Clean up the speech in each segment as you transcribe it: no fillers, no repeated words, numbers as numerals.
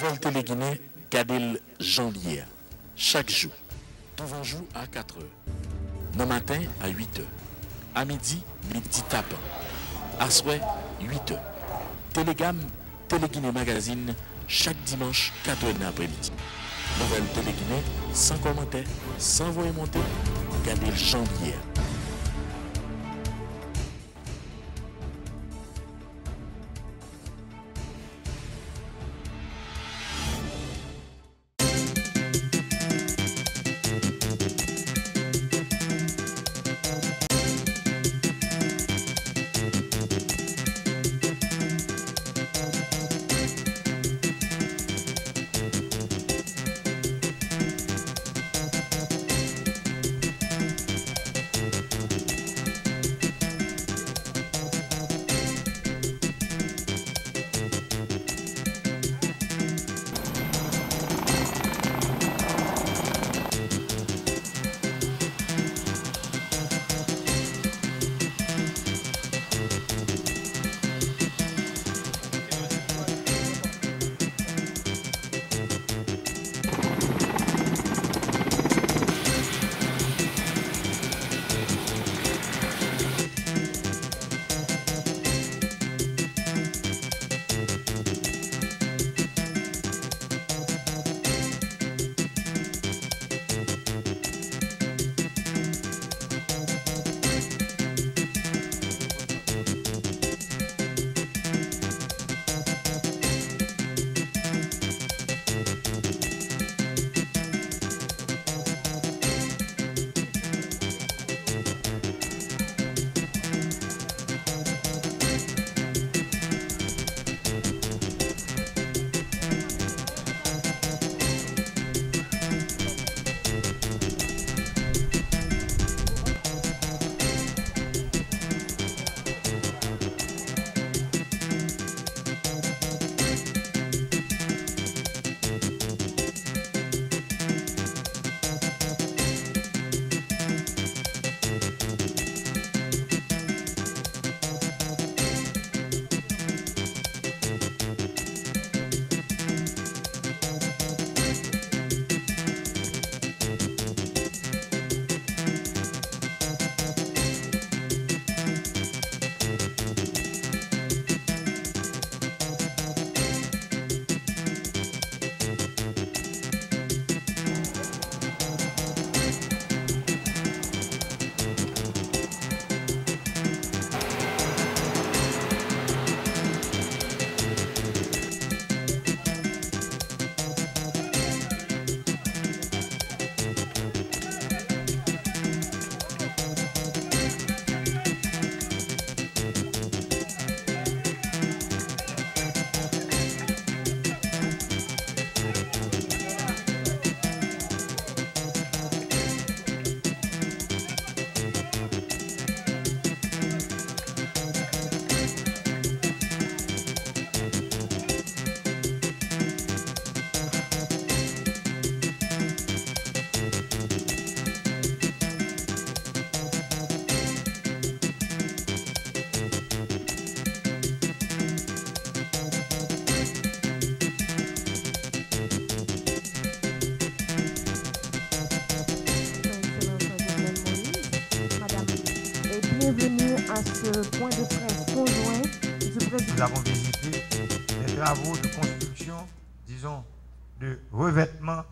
Nouvelle Télé-Guinée, Gadel Janvier. Chaque jour. Tout jour à 4 h. Le matin à 8 h. À midi, midi tapant. À soir, 8 h. Télégamme, Télé-Guinée Magazine, chaque dimanche, 4 h l'après-midi. Nouvelle Télé-Guinée, sans commentaire, sans voix monter, Gadel Janvier. Bienvenue à ce point de presse conjoint du président. Nous avons visité les travaux de construction, disons, de revêtement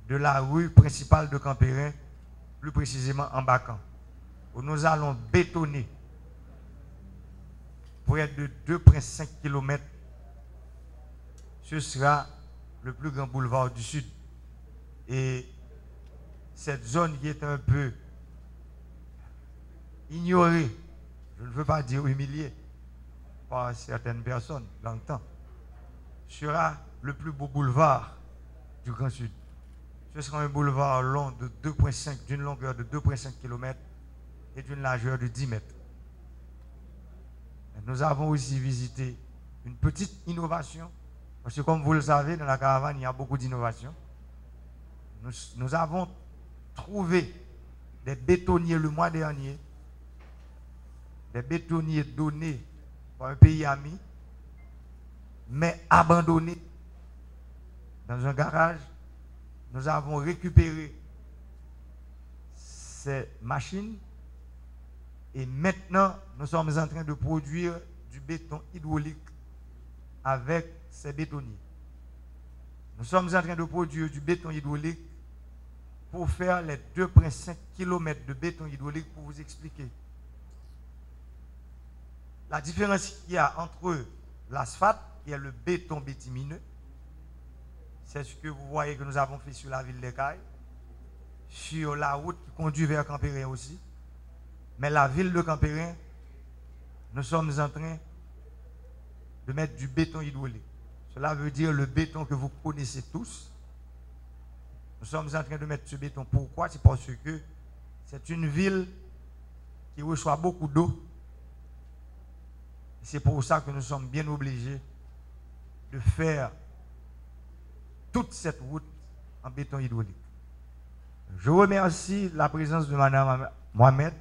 de la rue principale de Campérin, plus précisément en Bacan, où nous allons bétonner près de 2,5 km. Ce sera le plus grand boulevard du Sud. Et cette zone qui est un peu ignorée, je ne veux pas dire humiliée, par certaines personnes dans le temps, sera le plus beau boulevard du Grand Sud. Ce sera un boulevard long de 2,5, d'une longueur de 2,5 km et d'une largeur de 10 mètres. Nous avons aussi visité une petite innovation, parce que comme vous le savez, dans la caravane, il y a beaucoup d'innovations. Nous avons trouvé des bétonniers le mois dernier, des bétonniers donnés par un pays ami, mais abandonnés dans un garage. Nous avons récupéré ces machines et maintenant nous sommes en train de produire du béton hydraulique avec ces bétonniers. Nous sommes en train de produire du béton hydraulique pour faire les 2,5 km de béton hydraulique pour vous expliquer. La différence qu'il y a entre l'asphalte, qui est le béton bitumineux, c'est ce que vous voyez que nous avons fait sur la ville d'Ekaï, sur la route qui conduit vers Campérin aussi. Mais la ville de Campérin, nous sommes en train de mettre du béton hydraulique. Cela veut dire le béton que vous connaissez tous. Nous sommes en train de mettre ce béton. Pourquoi? C'est parce que c'est une ville qui reçoit beaucoup d'eau. C'est pour ça que nous sommes bien obligés de faire toute cette route en béton hydraulique. Je remercie la présence de Mme Mohamed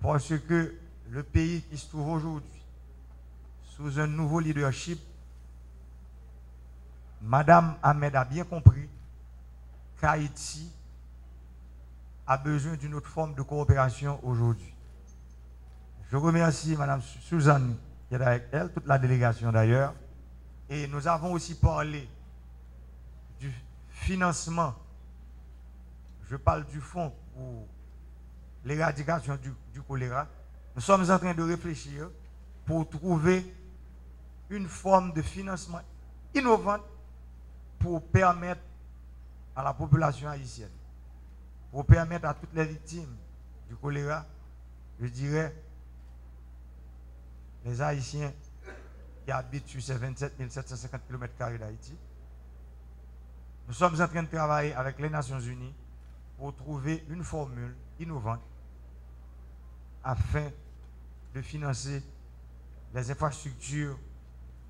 parce que le pays qui se trouve aujourd'hui sous un nouveau leadership, Mme Ahmed a bien compris qu'Haïti a besoin d'une autre forme de coopération aujourd'hui. Je remercie Mme Suzanne qui est avec elle, toute la délégation d'ailleurs. Et nous avons aussi parlé du financement. Je parle du fonds pour l'éradication du choléra. Nous sommes en train de réfléchir pour trouver une forme de financement innovante pour permettre à la population haïtienne, pour permettre à toutes les victimes du choléra, je dirais, les Haïtiens qui habitent sur ces 27 750 km² d'Haïti. Nous sommes en train de travailler avec les Nations Unies pour trouver une formule innovante afin de financer les infrastructures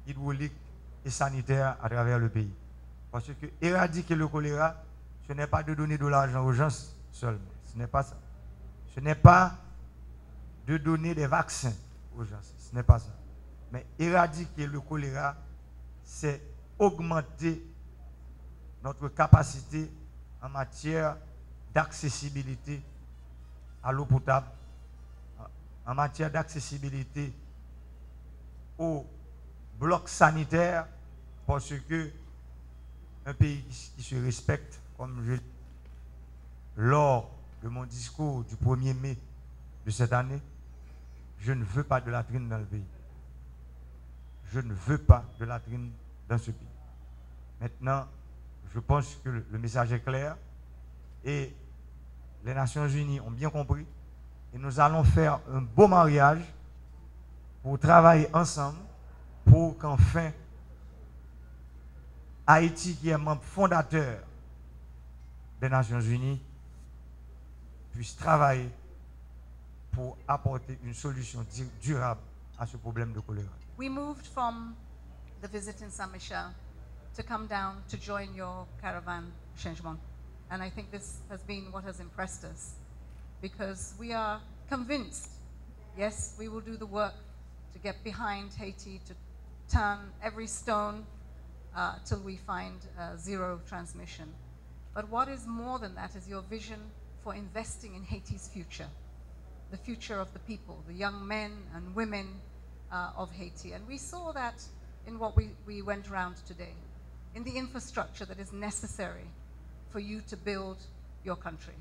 hydrauliques et sanitaires à travers le pays. Parce que éradiquer le choléra, ce n'est pas de donner de l'argent aux gens seulement. Ce n'est pas ça. Ce n'est pas de donner des vaccins aux gens. Ce n'est pas ça. Mais éradiquer le choléra, c'est augmenter notre capacité en matière d'accessibilité à l'eau potable, en matière d'accessibilité aux blocs sanitaires, parce que un pays qui se respecte, comme je lors de mon discours du 1er mai de cette année, je ne veux pas de latrine dans le pays. Je ne veux pas de latrine dans ce pays. Maintenant, je pense que le message est clair et les Nations Unies ont bien compris et nous allons faire un beau mariage pour travailler ensemble pour qu'enfin Haïti, qui est membre fondateur des Nations Unies, puisse travailler pour apporter une solution durable à ce problème de choléra. We moved from the visit in Saint Michel to come down to join your caravan changement. And I think this has been what has impressed us, because we are convinced, yes, we will do the work to get behind Haiti, to turn every stone till we find zero transmission. But what is more than that is your vision for investing in Haiti's future, the future of the people, the young men and women of Haiti. And we saw that in what we went around today, in the infrastructure that is necessary for you to build your country.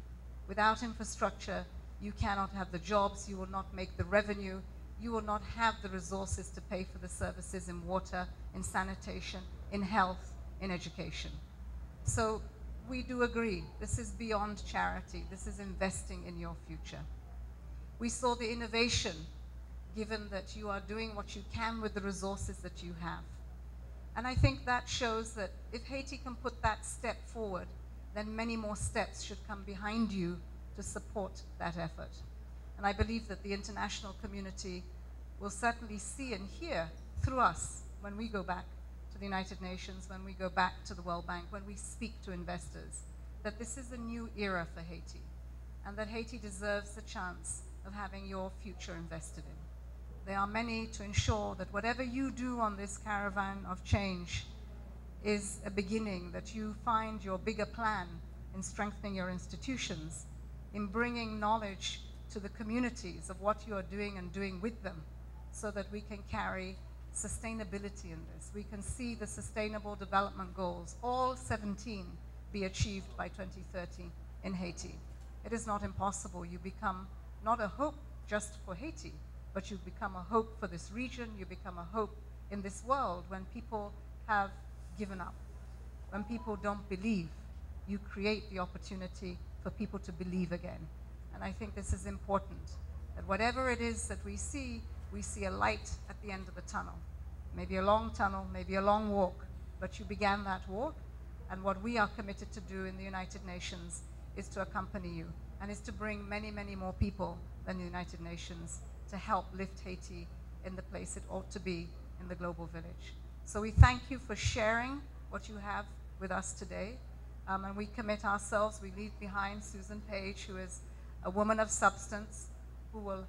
Without infrastructure, you cannot have the jobs, you will not make the revenue, you will not have the resources to pay for the services in water, in sanitation, in health, in education. So we do agree, this is beyond charity, this is investing in your future. We saw the innovation, given that you are doing what you can with the resources that you have. And I think that shows that if Haiti can put that step forward, then many more steps should come behind you to support that effort. And I believe that the international community will certainly see and hear through us when we go back to the United Nations, when we go back to the World Bank, when we speak to investors, that this is a new era for Haiti, and that Haiti deserves the chance of having your future invested in. There are many to ensure that whatever you do on this caravan of change is a beginning, that you find your bigger plan in strengthening your institutions, in bringing knowledge to the communities of what you are doing and doing with them, so that we can carry sustainability in this. We can see the Sustainable Development Goals, all 17, be achieved by 2030 in Haiti. It is not impossible. You become not a hope just for Haiti, but you become a hope for this region, you become a hope in this world. When people have given up, when people don't believe, you create the opportunity for people to believe again. And I think this is important, that whatever it is that we see a light at the end of the tunnel. Maybe a long tunnel, maybe a long walk, but you began that walk, and what we are committed to do in the United Nations is to accompany you, and is to bring many, many more people than the United Nations to help lift Haiti in the place it ought to be in the global village. So we thank you for sharing what you have with us today, and we commit ourselves. We leave behind Susan Page, who is a woman of substance, who will,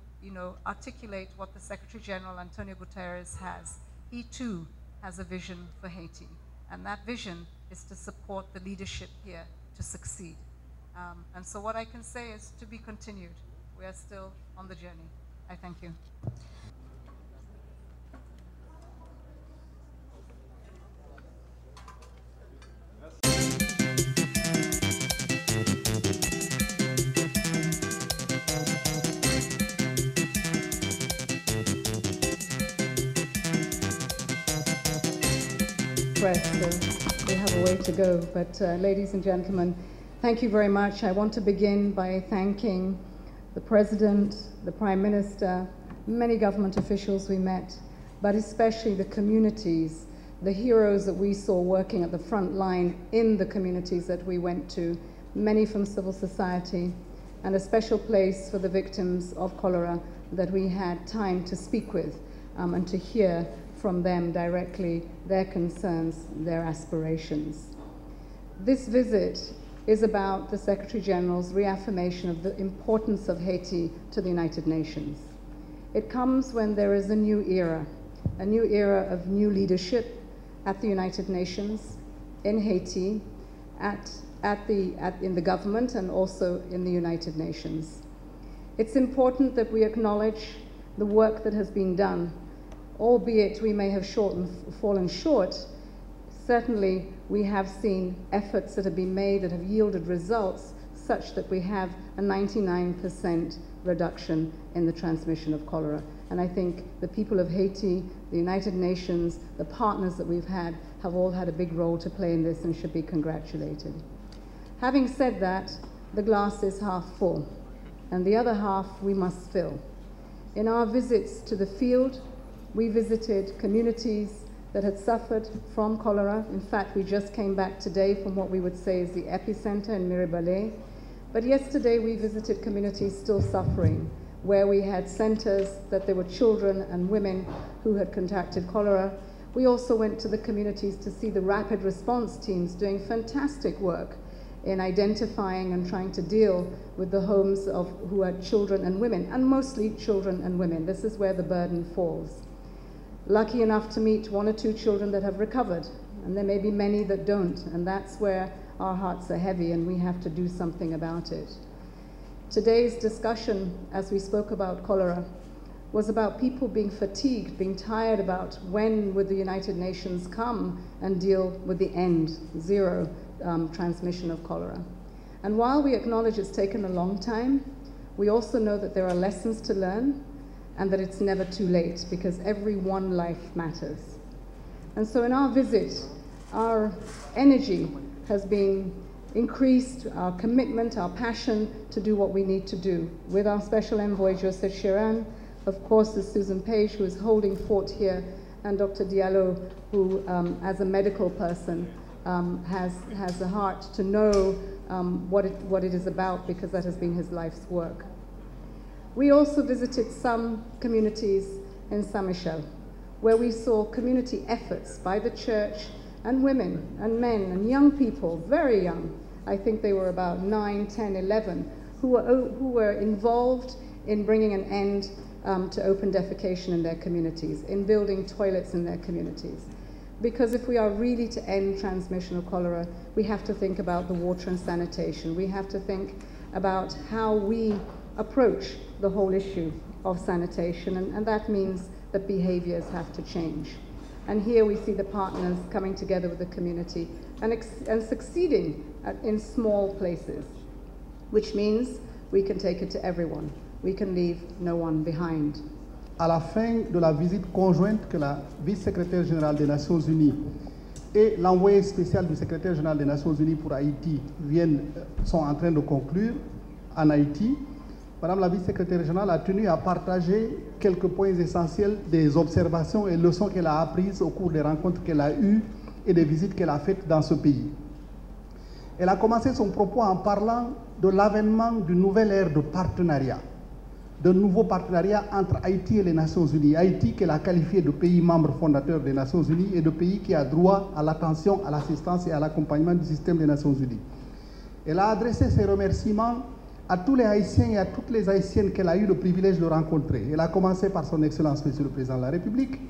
articulate what the Secretary General, Antonio Guterres, has. He too has a vision for Haiti, and that vision is to support the leadership here to succeed. And so what I can say is to be continued. We are still on the journey. I thank you. So we have a way to go. But ladies and gentlemen, thank you very much. I want to begin by thanking the President, the Prime Minister, many government officials we met, but especially the communities, the heroes that we saw working at the front line in the communities that we went to, many from civil society, and a special place for the victims of cholera that we had time to speak with and to hear from them directly their concerns, their aspirations. This visit is about the Secretary General's reaffirmation of the importance of Haiti to the United Nations. It comes when there is a new era of new leadership at the United Nations, in Haiti, in the government, and also in the United Nations. It's important that we acknowledge the work that has been done, albeit we may have fallen short. Certainly we have seen efforts that have been made that have yielded results such that we have a 99% reduction in the transmission of cholera. And I think the people of Haiti, the United Nations, the partners that we've had, have all had a big role to play in this and should be congratulated. Having said that, the glass is half full, and the other half we must fill. In our visits to the field, we visited communities that had suffered from cholera. In fact, we just came back today from what we would say is the epicenter in Miribale. But yesterday we visited communities still suffering, where we had centers that there were children and women who had contracted cholera. We also went to the communities to see the rapid response teams doing fantastic work in identifying and trying to deal with the homes of who had children and women, and mostly children and women. This is where the burden falls. Lucky enough to meet one or two children that have recovered, and there may be many that don't, and that's where our hearts are heavy and we have to do something about it. Today's discussion, as we spoke about cholera, was about people being fatigued, being tired about when would the United Nations come and deal with the end, zero transmission of cholera. And while we acknowledge it's taken a long time, we also know that there are lessons to learn, and that it's never too late, because every one life matters. And so in our visit, our energy has been increased, our commitment, our passion to do what we need to do. With our special envoy, Joseph Chiran, of course, there's Susan Page, who is holding fort here, and Dr. Diallo, who, as a medical person, has a heart to know what it is about, because that has been his life's work. We also visited some communities in Saint-Michel, where we saw community efforts by the church and women and men and young people, very young. I think they were about 9, 10, 11, who were involved in bringing an end to open defecation in their communities, in building toilets in their communities. Because if we are really to end transmission of cholera, we have to think about the water and sanitation. We have to think about how we approach the whole issue of sanitation, and that means that behaviors have to change. And here we see the partners coming together with the community and succeeding in small places, which means we can take it to everyone. We can leave no one behind. À la fin de la visite conjointe que la vice-secrétaire générale des Nations Unies et l'envoyé spécial du secrétaire général des Nations Unies pour Haïti sont en train de conclure en Haïti, Madame la vice-secrétaire générale a tenu à partager quelques points essentiels des observations et leçons qu'elle a apprises au cours des rencontres qu'elle a eues et des visites qu'elle a faites dans ce pays. Elle a commencé son propos en parlant de l'avènement d'une nouvelle ère de partenariat, d'un nouveau partenariat entre Haïti et les Nations Unies. Haïti qu'elle a qualifié de pays membre fondateur des Nations Unies et de pays qui a droit à l'attention, à l'assistance et à l'accompagnement du système des Nations Unies. Elle a adressé ses remerciements à tous les Haïtiens et à toutes les Haïtiennes qu'elle a eu le privilège de rencontrer. Elle a commencé par son Excellence Monsieur le Président de la République,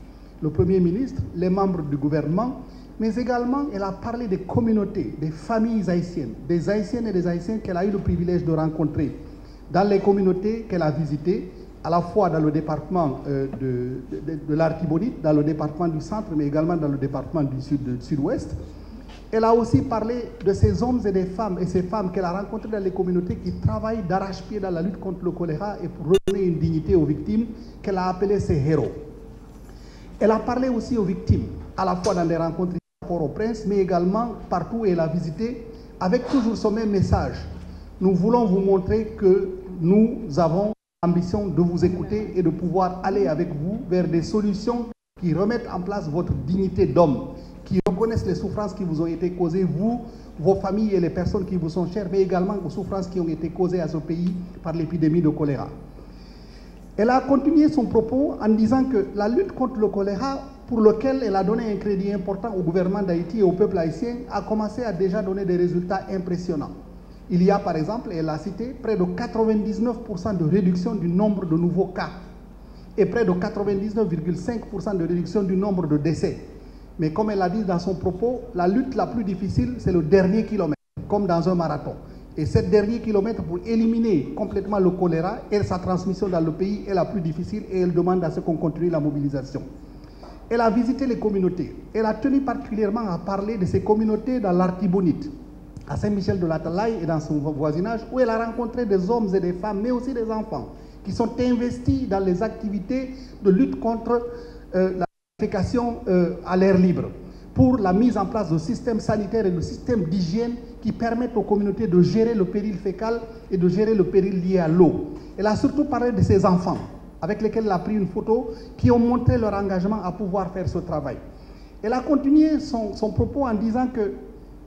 le Premier ministre, les membres du gouvernement, mais également elle a parlé des communautés, des familles haïtiennes, des Haïtiennes et des Haïtiens qu'elle a eu le privilège de rencontrer dans les communautés qu'elle a visitées, à la fois dans le département de l'Artibonite, dans le département du centre, mais également dans le département du sud-ouest. Elle a aussi parlé de ces hommes et des femmes, et ces femmes qu'elle a rencontrées dans les communautés qui travaillent d'arrache-pied dans la lutte contre le choléra et pour redonner une dignité aux victimes, qu'elle a appelées ses héros. Elle a parlé aussi aux victimes, à la fois dans des rencontres à Port-au-Prince, mais également partout où elle a visité, avec toujours ce même message. Nous voulons vous montrer que nous avons l'ambition de vous écouter et de pouvoir aller avec vous vers des solutions qui remettent en place votre dignité d'homme, qui reconnaissent les souffrances qui vous ont été causées, vous, vos familles et les personnes qui vous sont chères, mais également aux souffrances qui ont été causées à ce pays par l'épidémie de choléra. Elle a continué son propos en disant que la lutte contre le choléra, pour lequel elle a donné un crédit important au gouvernement d'Haïti et au peuple haïtien, a commencé à déjà donner des résultats impressionnants. Il y a par exemple, elle a cité, près de 99% de réduction du nombre de nouveaux cas et près de 99,5% de réduction du nombre de décès. Mais comme elle l'a dit dans son propos, la lutte la plus difficile, c'est le dernier kilomètre, comme dans un marathon. Et ce dernier kilomètre, pour éliminer complètement le choléra et sa transmission dans le pays, est la plus difficile et elle demande à ce qu'on continue la mobilisation. Elle a visité les communautés. Elle a tenu particulièrement à parler de ces communautés dans l'Artibonite, à Saint-Michel-de-la-Talaye et dans son voisinage, où elle a rencontré des hommes et des femmes, mais aussi des enfants, qui sont investis dans les activités de lutte contre la défécation à l'air libre, pour la mise en place de systèmes sanitaires et de systèmes d'hygiène qui permettent aux communautés de gérer le péril fécal et de gérer le péril lié à l'eau. Elle a surtout parlé de ses enfants, avec lesquels elle a pris une photo, qui ont montré leur engagement à pouvoir faire ce travail. Elle a continué son propos en disant que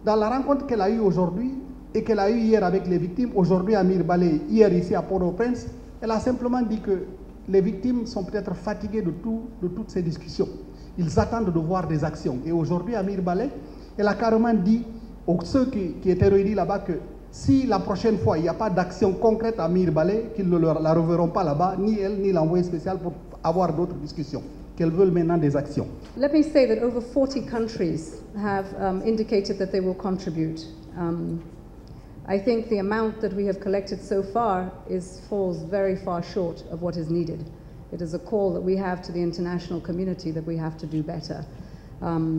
dans la rencontre qu'elle a eue aujourd'hui et qu'elle a eue hier avec les victimes, aujourd'hui à Mirebalais, hier ici à Port-au-Prince, elle a simplement dit que les victimes sont peut-être fatiguées de toutes ces discussions. Ils attendent de voir des actions. Et aujourd'hui à Mirebalais, elle a carrément dit aux ceux qui étaient réunis là-bas que si la prochaine fois il n'y a pas d'action concrète à Mirebalais, qu'ils ne la reverront pas là-bas, ni elle ni l'envoyé spécial pour avoir d'autres discussions. Qu'elles veulent maintenant des actions. Let me say that over 40 countries have indicated that they will contribute. I think the amount that we have collected so far falls very far short of what is needed. It is a call that we have to the international community that we have to do better.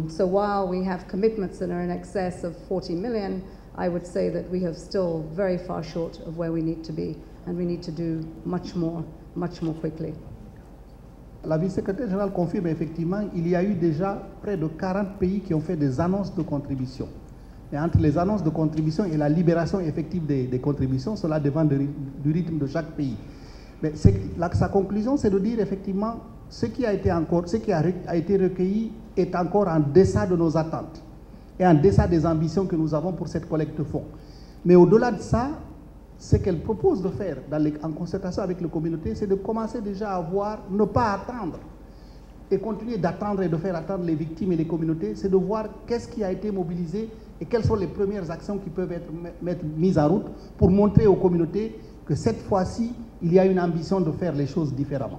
So while we have commitments that are in excess of 40 million, I would say that we have still very far short of where we need to be, and we need to do much more quickly. La vice-secrétaire générale confirme effectivement qu'il y a eu déjà près de 40 pays qui ont fait des annonces de contribution. Et entre les annonces de contribution et la libération effective des contributions, cela dépend du rythme de chaque pays. Mais sa conclusion, c'est de dire effectivement ce qui a été recueilli est encore en deçà de nos attentes et en deçà des ambitions que nous avons pour cette collecte de fonds. Mais au-delà de ça, ce qu'elle propose de faire en concertation avec les communautés, c'est de commencer déjà à voir, ne pas attendre et continuer d'attendre et de faire attendre les victimes et les communautés, c'est de voir qu'est-ce qui a été mobilisé et quelles sont les premières actions qui peuvent être mises en route pour montrer aux communautés que cette fois-ci, il y a une ambition de faire les choses différemment.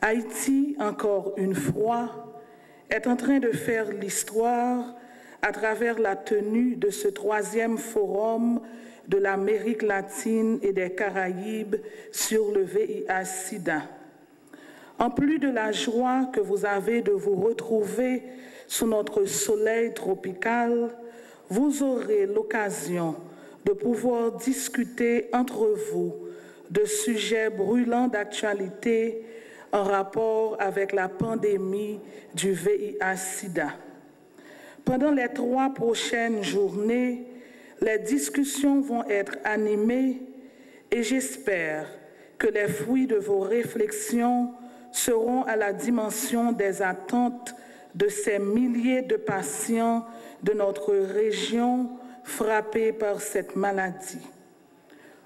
Haïti, encore une fois, est en train de faire l'histoire à travers la tenue de ce 3e forum de l'Amérique latine et des Caraïbes sur le VIH-Sida. En plus de la joie que vous avez de vous retrouver sous notre soleil tropical, vous aurez l'occasion de pouvoir discuter entre vous de sujets brûlants d'actualité en rapport avec la pandémie du VIH-Sida. Pendant les 3 prochaines journées, les discussions vont être animées et j'espère que les fruits de vos réflexions seront à la dimension des attentes de ces milliers de patients de notre région frappés par cette maladie.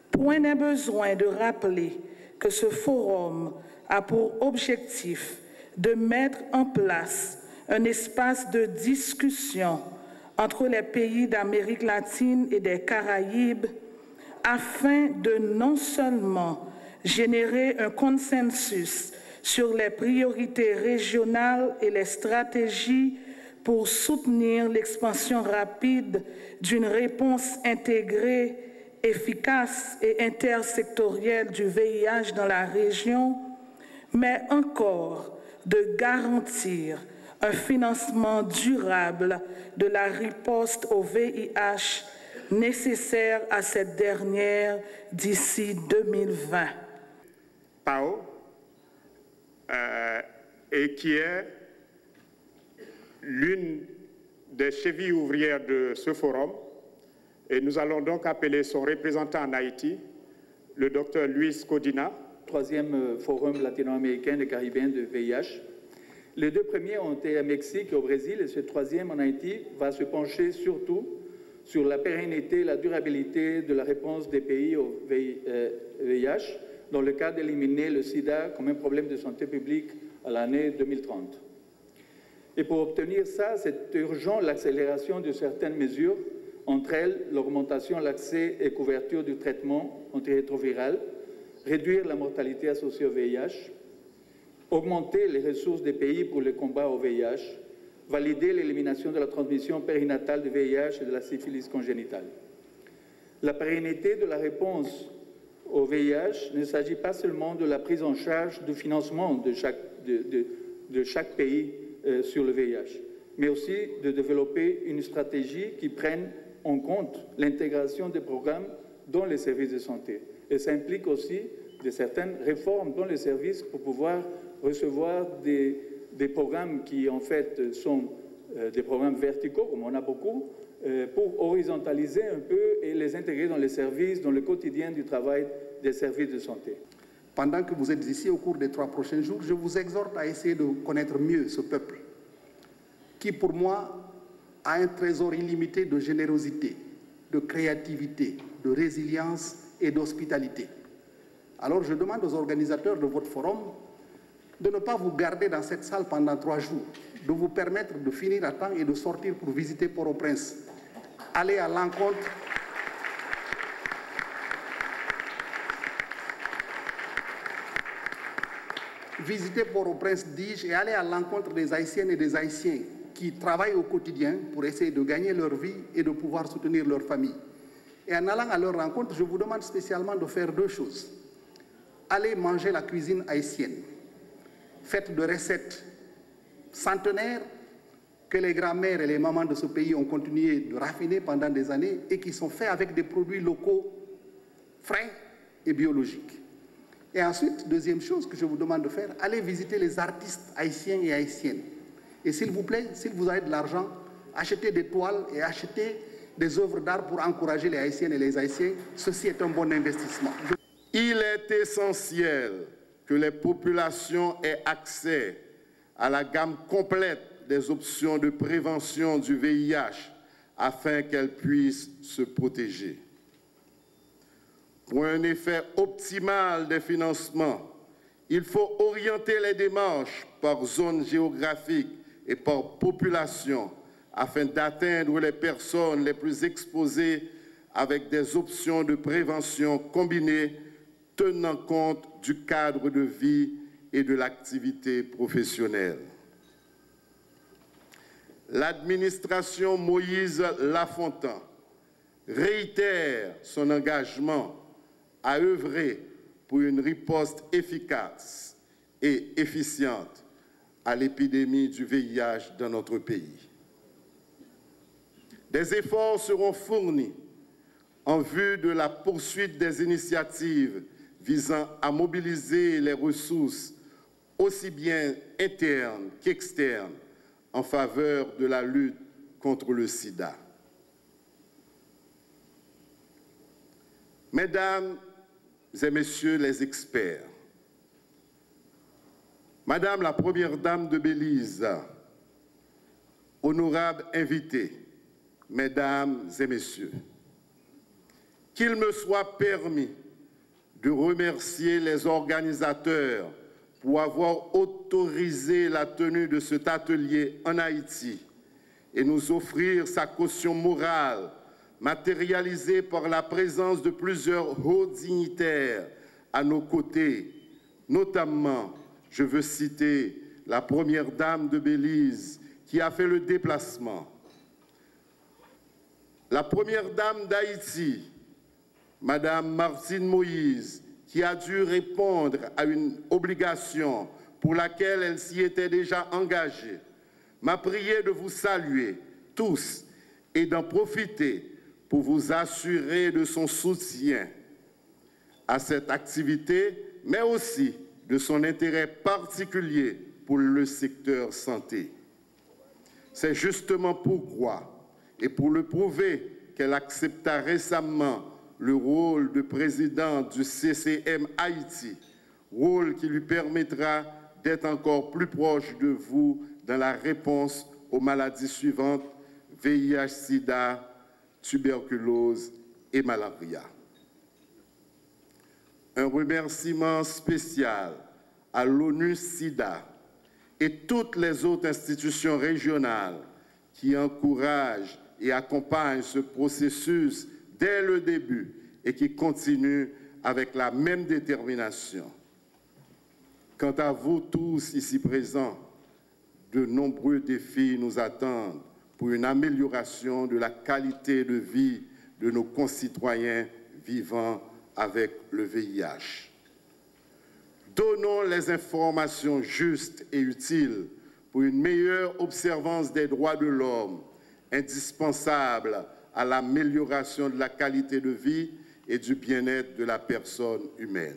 Point n'est besoin de rappeler que ce forum a pour objectif de mettre en place un espace de discussion entre les pays d'Amérique latine et des Caraïbes afin de non seulement générer un consensus sur les priorités régionales et les stratégies pour soutenir l'expansion rapide d'une réponse intégrée, efficace et intersectorielle du VIH dans la région, mais encore de garantir un financement durable de la riposte au VIH nécessaire à cette dernière d'ici 2020. PAO, et qui est l'une des chevilles ouvrières de ce forum. Et nous allons donc appeler son représentant en Haïti, le docteur Luis Codina. 3e forum latino-américain et caribéen de VIH. Les 2 premiers ont été à Mexique et au Brésil, et ce 3e en Haïti va se pencher surtout sur la pérennité et la durabilité de la réponse des pays au VIH, dans le cadre d'éliminer le sida comme un problème de santé publique à l'année 2030. Et pour obtenir ça, c'est urgent l'accélération de certaines mesures, entre elles l'augmentation de l'accès et couverture du traitement antirétroviral, réduire la mortalité associée au VIH, augmenter les ressources des pays pour le combat au VIH, valider l'élimination de la transmission périnatale du VIH et de la syphilis congénitale. La pérennité de la réponse au VIH ne s'agit pas seulement de la prise en charge du financement de chaque pays sur le VIH, mais aussi de développer une stratégie qui prenne en compte l'intégration des programmes dans les services de santé. Et ça implique aussi de certaines réformes dans les services pour pouvoir recevoir des programmes qui en fait sont des programmes verticaux, comme on a beaucoup, pour horizontaliser un peu et les intégrer dans les services, dans le quotidien du travail des services de santé. Pendant que vous êtes ici au cours des 3 prochains jours, je vous exhorte à essayer de connaître mieux ce peuple, qui pour moi a un trésor illimité de générosité, de créativité, de résilience et d'hospitalité. Alors je demande aux organisateurs de votre forum de ne pas vous garder dans cette salle pendant 3 jours, de vous permettre de finir à temps et de sortir pour visiter Port-au-Prince. Aller à l'encontre visiter Port-au-Prince, dis-je, et aller à l'encontre des Haïtiennes et des Haïtiens qui travaillent au quotidien pour essayer de gagner leur vie et de pouvoir soutenir leur famille. Et en allant à leur rencontre, je vous demande spécialement de faire 2 choses. Allez manger la cuisine haïtienne, faite de recettes centenaires que les grands-mères et les mamans de ce pays ont continué de raffiner pendant des années et qui sont faits avec des produits locaux frais et biologiques. Et ensuite, deuxième chose que je vous demande de faire, allez visiter les artistes haïtiens et haïtiennes. Et s'il vous plaît, s'il vous avez de l'argent, achetez des toiles et achetez des œuvres d'art pour encourager les Haïtiennes et les Haïtiens. Ceci est un bon investissement. Il est essentiel que les populations aient accès à la gamme complète des options de prévention du VIH afin qu'elles puissent se protéger. Pour un effet optimal des financements, il faut orienter les démarches par zone géographique et par population afin d'atteindre les personnes les plus exposées avec des options de prévention combinées tenant compte du cadre de vie et de l'activité professionnelle. L'administration Moïse Lafontaine réitère son engagement à œuvrer pour une riposte efficace et efficiente à l'épidémie du VIH dans notre pays. Des efforts seront fournis en vue de la poursuite des initiatives visant à mobiliser les ressources aussi bien internes qu'externes en faveur de la lutte contre le sida. Mesdames et messieurs les experts, Madame la Première Dame de Belize, honorables invités, Mesdames et Messieurs, qu'il me soit permis de remercier les organisateurs pour avoir autorisé la tenue de cet atelier en Haïti et nous offrir sa caution morale, matérialisée par la présence de plusieurs hauts dignitaires à nos côtés, notamment, je veux citer la Première Dame de Belize qui a fait le déplacement, la Première Dame d'Haïti, Madame Martine Moïse, qui a dû répondre à une obligation pour laquelle elle s'y était déjà engagée, m'a prié de vous saluer tous et d'en profiter pour vous assurer de son soutien à cette activité, mais aussi de son intérêt particulier pour le secteur santé. C'est justement pourquoi, et pour le prouver, qu'elle accepta récemment le rôle de président du CCM Haïti, rôle qui lui permettra d'être encore plus proche de vous dans la réponse aux maladies suivantes, VIH, sida, tuberculose et malaria. Un remerciement spécial à l'ONU-SIDA et toutes les autres institutions régionales qui encouragent et accompagnent ce processus dès le début et qui continuent avec la même détermination. Quant à vous tous ici présents, de nombreux défis nous attendent pour une amélioration de la qualité de vie de nos concitoyens vivant avec le VIH. Donnons les informations justes et utiles pour une meilleure observance des droits de l'homme, indispensable à l'amélioration de la qualité de vie et du bien-être de la personne humaine.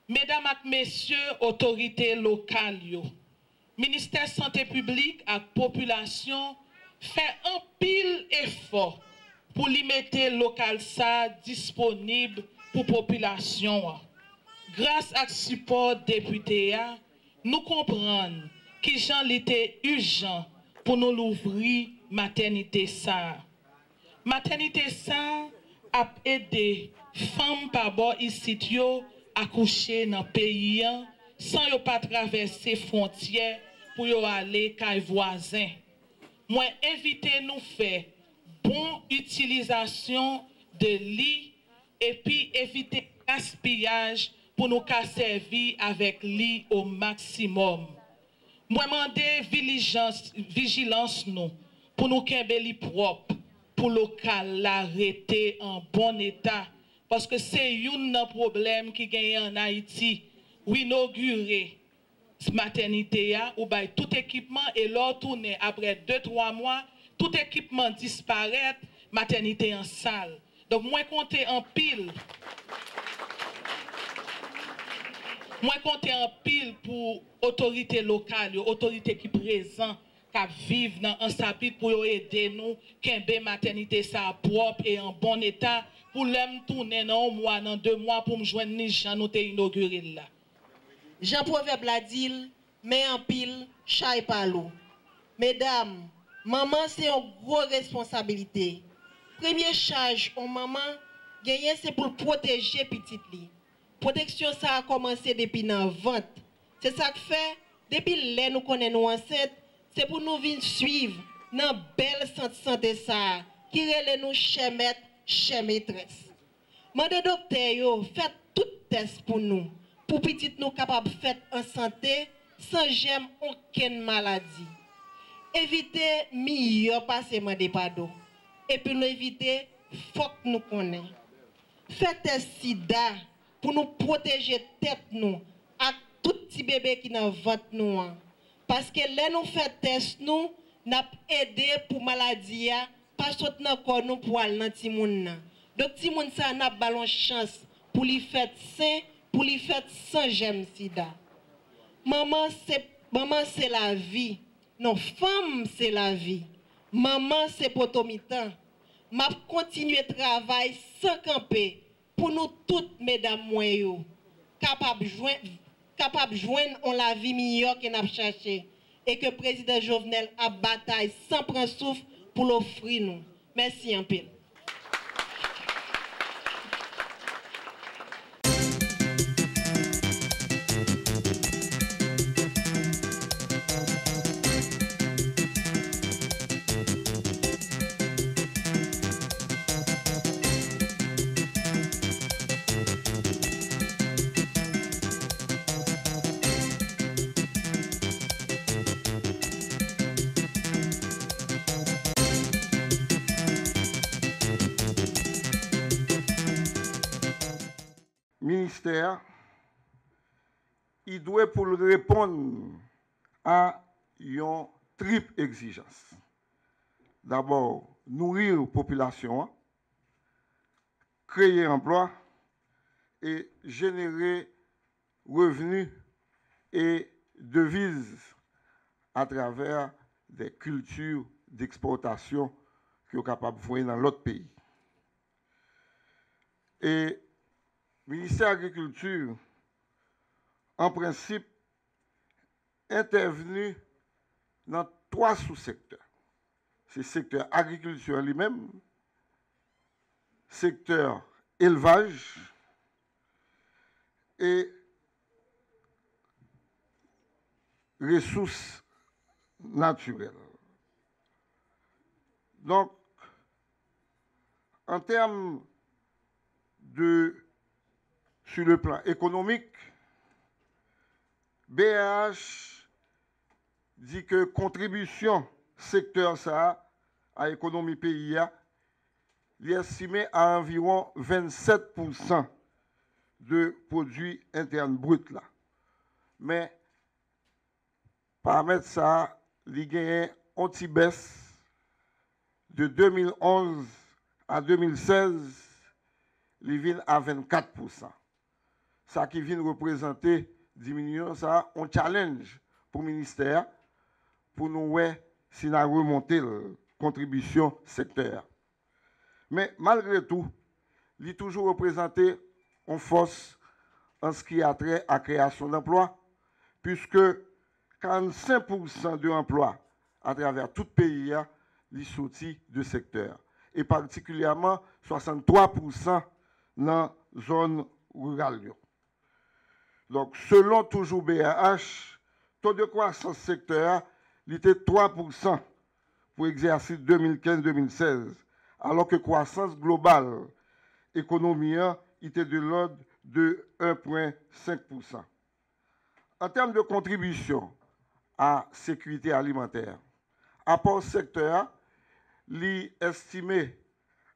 Mesdames et messieurs, autorités locales, ministère santé publique et population fait un pile effort pour lui mettre local ça disponible pour population. Grâce à ce support député, nous comprenons que j'en était urgent pour nous l'ouvrir maternité ça. Maternité ça a aidé femmes par bord ici accoucher dans le pays sans yo pas traverser frontières pour yo aller kay voisin. Moi inviter nous faire bonne utilisation de lit et puis éviter gaspillage pour nous servir avec lit au maximum. Moi demander vigilance nous pour nous kembe li propre pour local l'arrêter en bon état parce que c'est un problème qui gagne en Haïti ou inaugurer maternité ou by tout équipement et leur tourner après 2-3 mois tout équipement disparaît maternité en salle. Donc moi compter en pile pour autorité locale, autorité qui présent qui vivent dans un sapit pour aider nous kembe maternité ça propre et en bon état pour l'homme tourner dans un mois dans 2 mois pour me joindre ni Jean nous t'ai inauguré là. Jean Proverbe l'a dit, mais en pile, chat pas l'eau. Mesdames, maman c'est une grosse responsabilité. Première charge en maman, gagner c'est pour protéger petite li. Protection ça a commencé depuis la vente. C'est ça que fait depuis là nous connaissons enceinte, c'est pour nous venir suivre dans belle santé ça qui relève nous chez maître, chez maîtresse. Mandez docteur yo, faites tout test pour nous. Pour petite nous capable de faire en santé sans j'aime aucune maladie. Éviter meilleur passement des pardons. Et puis nous éviter faut que nous connaissons. Faites un sida pour nous protéger tête nous à tout petit bébé qui dans ventre nous. Parce que là nous fait test nous n'a aidé pour maladie pas sauter dans corps nous pour aller dans ti moun. Donc ti moun ça n'a ballon chance pour lui faire sain pour lui faire sans j'aime sida. Maman c'est la vie. Non, femme c'est la vie. Maman c'est potomitan. M'a continuer travail sans camper pour nous toutes mesdames moyo capable joindre on la vie meilleure que n'a cherché et que président Jovenel a bataille sans prendre souffle pour l'offrir nous. Merci un peu. Ministère, il doit pour répondre à une triple exigence. D'abord, nourrir la population, créer emploi et générer revenus et devises à travers des cultures d'exportation qui sont capables de voir dans l'autre pays. Et le ministère de l'Agriculture, en principe, intervenu dans 3 sous-secteurs. C'est le secteur agriculture lui-même, secteur élevage et ressources naturelles. Donc, en termes sur le plan économique, BH dit que contribution secteur ça à l'économie pays est estimé à environ 27% de produits internes bruts là. Mais paramètre ça, il gagne un petit baisse de 2011 à 2016, il vient à 24%. Ça qui vient représenter diminution, ça, un challenge pour le ministère pour nous voir si nous remonté la contribution secteur. Mais malgré tout, il est toujours représenté en force en ce qui a trait à la création d'emplois, puisque 45% de l'emploi à travers tout le pays est sorti de secteur. Et particulièrement 63% dans la zone rurale. Donc, selon toujours BRH, taux de croissance secteur, il était 3% pour l'exercice 2015-2016, alors que croissance globale économie était de l'ordre de 1,5%. En termes de contribution à sécurité alimentaire, apport secteur, est estimé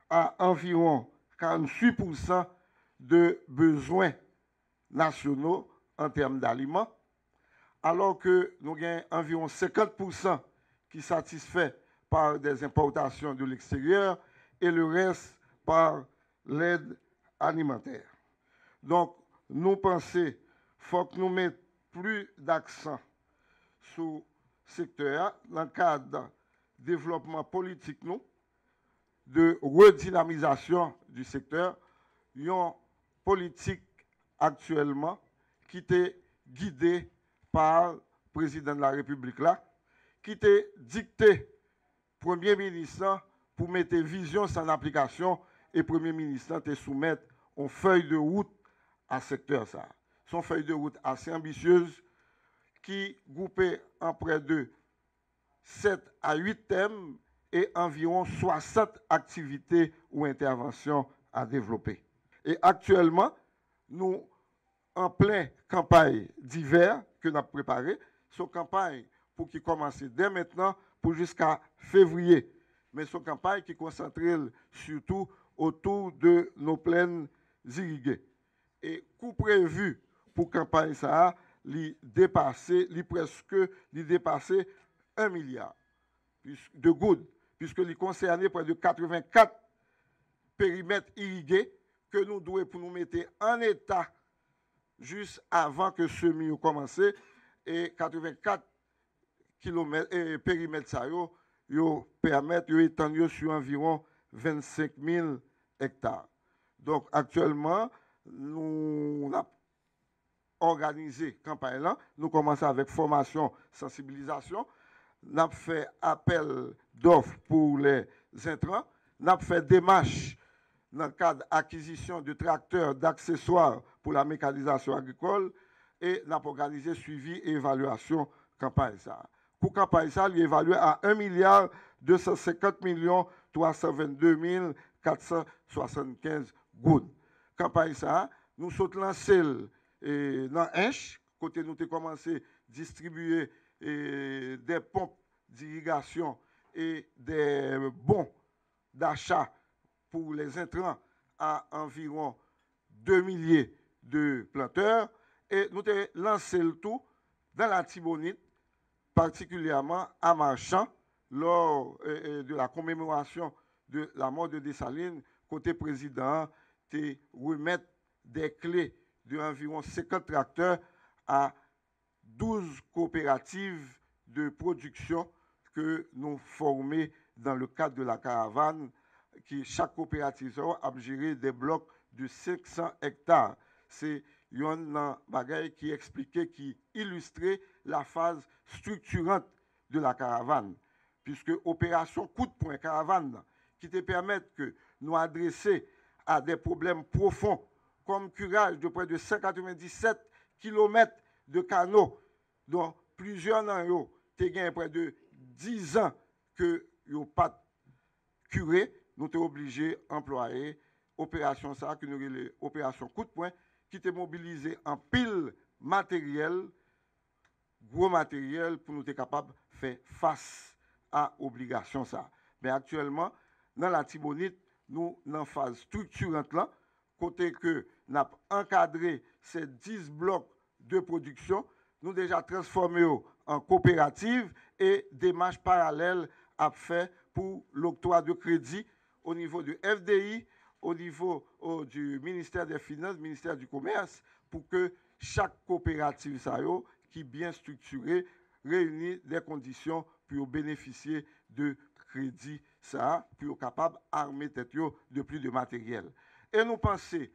à environ 48% de besoins nationaux en termes d'aliments, alors que nous avons environ 50% qui satisfait par des importations de l'extérieur et le reste par l'aide alimentaire. Donc, nous pensons qu'il faut que nous mettions plus d'accent sur le secteur dans le cadre de développement politique, nous, de redynamisation du secteur. Il y a une politique actuellement qui est guidée par le président de la République, là, qui est dicté Premier ministre pour mettre vision en application et Premier ministre te soumettre une feuille de route à ce secteur. Ça. Son feuille de route assez ambitieuse qui groupait en près de 7 à 8 thèmes et environ 60 activités ou interventions à développer. Et actuellement, nous, en pleine campagne d'hiver que nous avons préparée, cette campagne pour qui commence dès maintenant pour jusqu'à février. Mais cette campagne qui concentre surtout autour de nos plaines irriguées. Et coût prévu pour campagne ça, dépasser 1 milliard de gouttes, puisque concernait près de 84 périmètres irrigués que nous devons pour nous mettre en état juste avant que ce milieu commence, et 84 périmètres ça permettent d'étendre sur environ 25 000 hectares. Donc actuellement, nous avons organisé campagne là, nous commençons avec formation, sensibilisation, nous avons fait appel d'offres pour les intrants, nous avons fait démarche dans le cadre d'acquisition de tracteurs, d'accessoires pour la mécanisation agricole et nous avons organisé suivi et évaluation campagne ça. Pour campagne ça, il est évalué à 1 250 322 475 gouttes. Campagne ça, nous sommes lancés dans Inch, côté nous avons commencé à distribuer des pompes d'irrigation et des bons d'achat pour les intrants à environ 2 milliers de planteurs. Et nous avons lancé le tout dans la Tibonite, particulièrement à Marchand, lors de la commémoration de la mort de Dessalines, côté président, de remettre des clés d'environ 50 tracteurs à 12 coopératives de production que nous formons dans le cadre de la caravane, qui chaque coopérative a géré des blocs de 500 hectares. C'est un bagage qui expliquait, qui illustrait la phase structurante de la caravane, puisque opération coup de poing caravane, qui te permettent que nous adresser à des problèmes profonds, comme curage de près de 197 km de canaux, dont plusieurs d'entre eux ont près de 10 ans que n'ont pas curé, nous sommes obligés d'employer opération ça, que nous avons opération coup de poing, qui était mobilisée en pile matériel, gros matériel, pour nous être capables de faire face à l'obligation ça. Mais actuellement, dans la Tibonite, nous, dans la phase structurante là, côté que nous avons encadré ces 10 blocs de production, nous avons déjà transformé en coopérative et démarches parallèles à faire pour l'octroi de crédit au niveau du FDI, au niveau du ministère des Finances, ministère du Commerce, pour que chaque coopérative qui est bien structurée réunisse des conditions pour bénéficier de crédit, pour être capable d'armer de plus de matériel. Et nous pensons,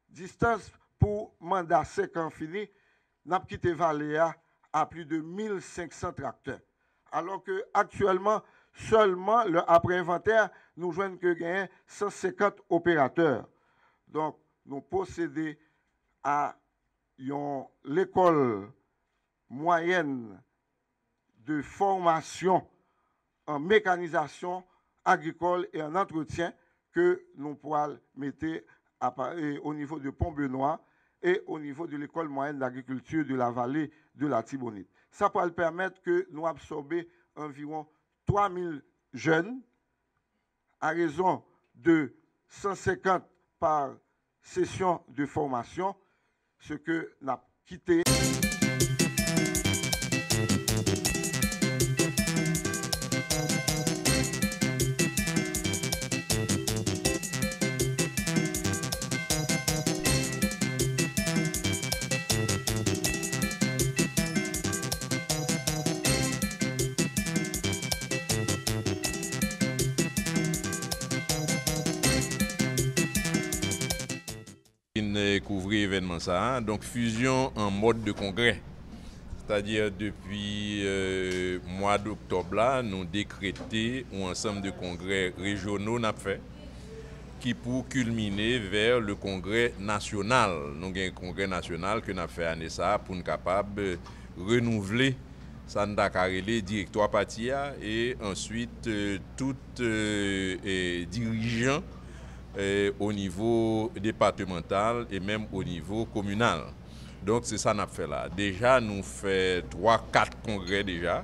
distance pour mandat 5 ans fini, nous avons quitté Valéa à plus de 1500 tracteurs. Alors que actuellement, seulement après inventaire, nous joignons que 150 opérateurs. Donc, nous possédons à l'école moyenne de formation en mécanisation agricole et en entretien que nous pourrons mettre au niveau de Pont-Benoît et au niveau de l'école moyenne d'agriculture de la vallée de la Tibonite. Ça pourra permettre que nous absorbions environ 3000 jeunes à raison de 150 par session de formation, ce que nous avons quitté. Couvrir événement ça, donc fusion en mode de congrès. C'est-à-dire depuis mois d'octobre là, nous décrété un ensemble de congrès régionaux n'a fait qui pour culminer vers le congrès national. Nous avons un congrès national que nous avons fait année ça pour nous capable renouveler Santa Carrelé directoire partia et ensuite tout dirigeant au niveau départemental et même au niveau communal. Donc c'est ça qu'on a fait là. Déjà nous fait 3-4 congrès déjà.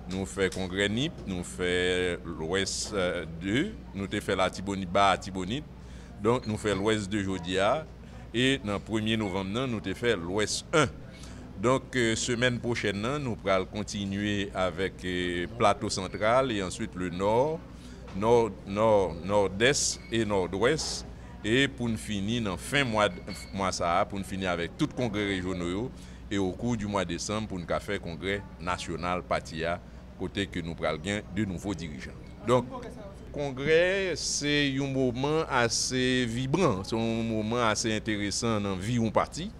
Nous fait congrès NIP, nous fait l'Ouest 2, nous avons fait la Tibonite bas à Tibonite. Donc nous fait l'Ouest 2 Jodia et dans le 1er novembre nous avons fait l'Ouest 1. Donc semaine prochaine nous allons continuer avec plateau central et ensuite le nord. Nord-est et nord-ouest et pour nous finir dans fin mois ça pour nous finir avec tout congrès régionaux et au cours du mois de décembre pour nous faire congrès national Patia côté que nous prenons de nouveaux dirigeants. Donc congrès c'est un moment assez vibrant, c'est un moment assez intéressant dans vie un parti.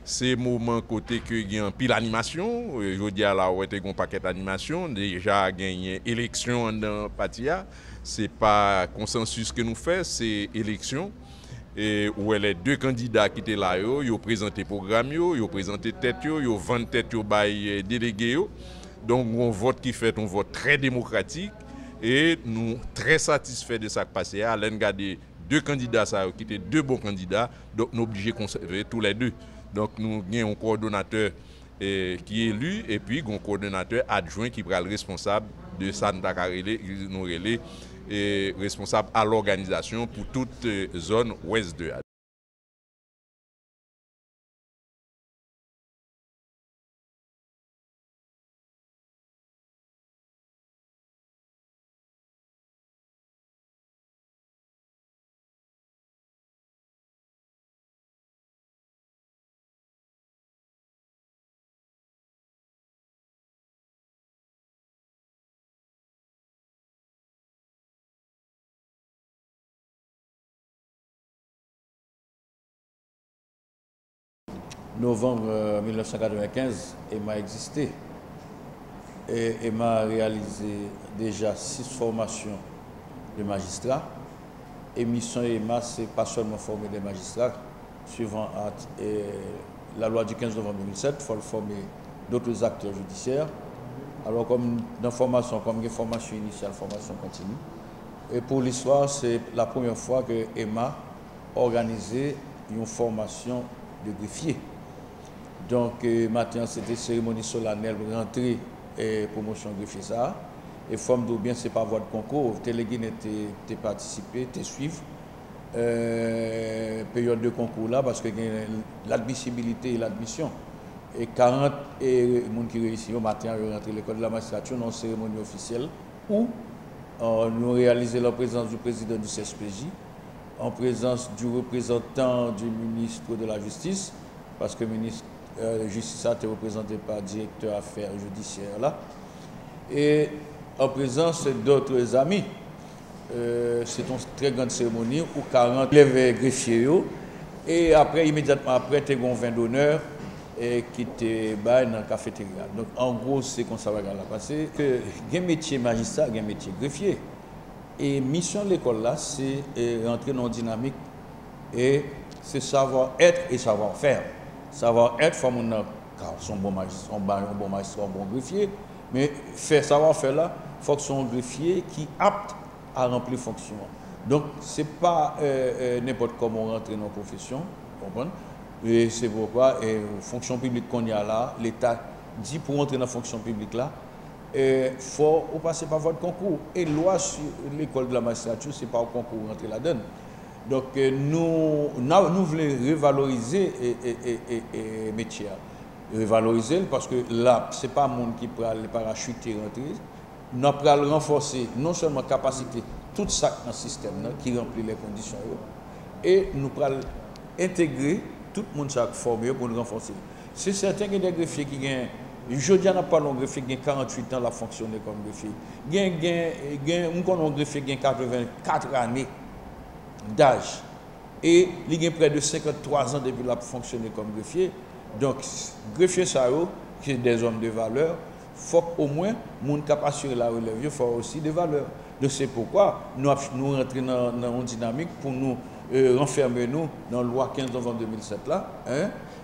C'est moment côté que il y a un pile animation, je dis à la ouais un paquet d'animation, déjà gagné élection dans Patia. C'est pas consensus que nous faisons, c'est élection. Et où les deux candidats qui étaient là, ils ont présenté programme, ils ont présenté tête, ils ont vendu tête par délégués. Donc on vote qui fait un vote très démocratique et nous très satisfaits de ça qui passé. À l'engarder deux candidats qui étaient deux bons candidats, donc nous sommes obligés de conserver tous les deux. Donc nous avons un coordonnateur qui est élu et puis un coordonnateur adjoint qui est le responsable de Santa Carrelé, nous relais et responsable à l'organisation pour toute zone ouest de Ad. Novembre 1995, EMA existait. Et EMA a réalisé déjà 6 formations de magistrats. Et mission EMA, ce n'est pas seulement former des magistrats. Suivant la loi du 15 novembre 2007, il faut former d'autres acteurs judiciaires. Alors, comme dans la formation, comme une formation initiale, formation continue. Et pour l'histoire, c'est la première fois que EMA a organisé une formation de greffier. Donc, maintenant, c'était cérémonie solennelle pour rentrer et promotion greffier ça. Et forme de bien, c'est pas voie de concours. Télégué t'es participé, t'es suivre. Période de concours là, parce que l'admissibilité et l'admission. Et 40 et monde qui réussit au matin à rentrer l'école de la magistrature dans une cérémonie officielle où nous réalisons la présence du président du CSPJ, en présence du représentant du ministre de la Justice, parce que le ministre de la Justice a été représenté par le directeur affaires judiciaires là, et en présence d'autres amis. C'est une très grande cérémonie où 40 élèves greffiers et après, immédiatement après, tu as un vin d'honneur qui était dans la cafétéria. Donc en gros, c'est comme ça va passer. Il y a un métier magistrat, il y a un métier greffier. Et mission de l'école là, c'est rentrer dans une dynamique et c'est savoir-être et savoir-faire. Savoir-être, il faut son bon magistrat, un bon greffier, mais savoir-faire là, il faut que son greffier qui est apte à remplir fonction. Donc, ce n'est pas n'importe comment rentrer dans la profession, comprenez? Et c'est pourquoi, fonction publique qu'on y a là, l'État dit pour rentrer dans la fonction publique là, il faut passer par votre concours. Et loi sur l'école de la magistrature, ce n'est pas au concours rentrer là-dedans. Donc, nous voulons revaloriser le métier. Revaloriser parce que là, ce n'est pas le monde qui peut aller parachuter rentrer. Nous allons renforcer non seulement la capacité, tout ça dans le système qui remplit les conditions, et nous allons intégrer tout le monde qui est formé pour nous renforcer. C'est certain qu'il y a des greffiers qui gagnent. Je dis pas un greffier qui a 48 ans à fonctionner comme greffier. Il y a un greffier qui a 84 années d'âge. Et il y a près de 53 ans depuis qu'il a fonctionné comme greffier. Donc, greffier, c'est des hommes de valeur. Il faut qu'au moins, les gens qui assurent la relève, il faut aussi des valeurs. Donc, c'est pourquoi nous rentrons dans une dynamique pour nous renfermer dans la loi 15 novembre 2007 là,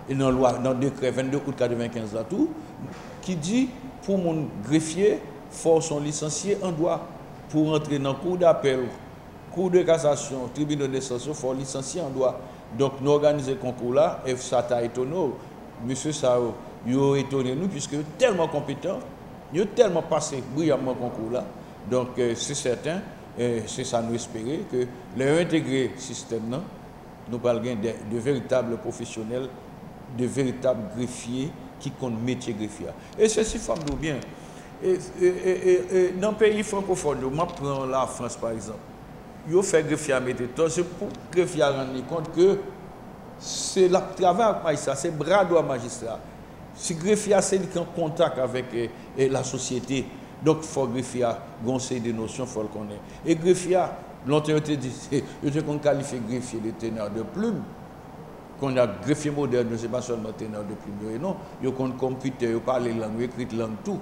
et dans le décret 22 août 1995 là tout, qui dit pour mon greffier, faut son licencié en droit pour entrer dans le cour d'appel, cour de cassation, tribunal de sanction, faut licencier en droit. Donc nous organisons le concours là, et ça t'a étonné, monsieur Sao, il a étonné nous puisque tellement compétent, il a tellement passé brillamment le concours là. Donc c'est certain. C'est ça nous espérer que les intégrer le système, nous parlons de véritables professionnels, de véritables greffiers qui comptent métier greffier. Et ceci fait nous bien. Dans le pays francophone, je prends la France par exemple, ils fait greffier à mettre c'est pour greffier à rendre compte que c'est le travail avec magistrat, c'est bras droit magistrat. Si greffier c'est en contact avec la société. Donc, il faut greffier un conseil de notions, il faut le connaître. Et greffier, longtemps, on te dit, qu'on qualifie greffier de teneur de plume. Qu'on a greffier moderne, ce n'est pas seulement teneur de plume, non. Il y a un computer, il y a parlé langue, écrit langue, tout.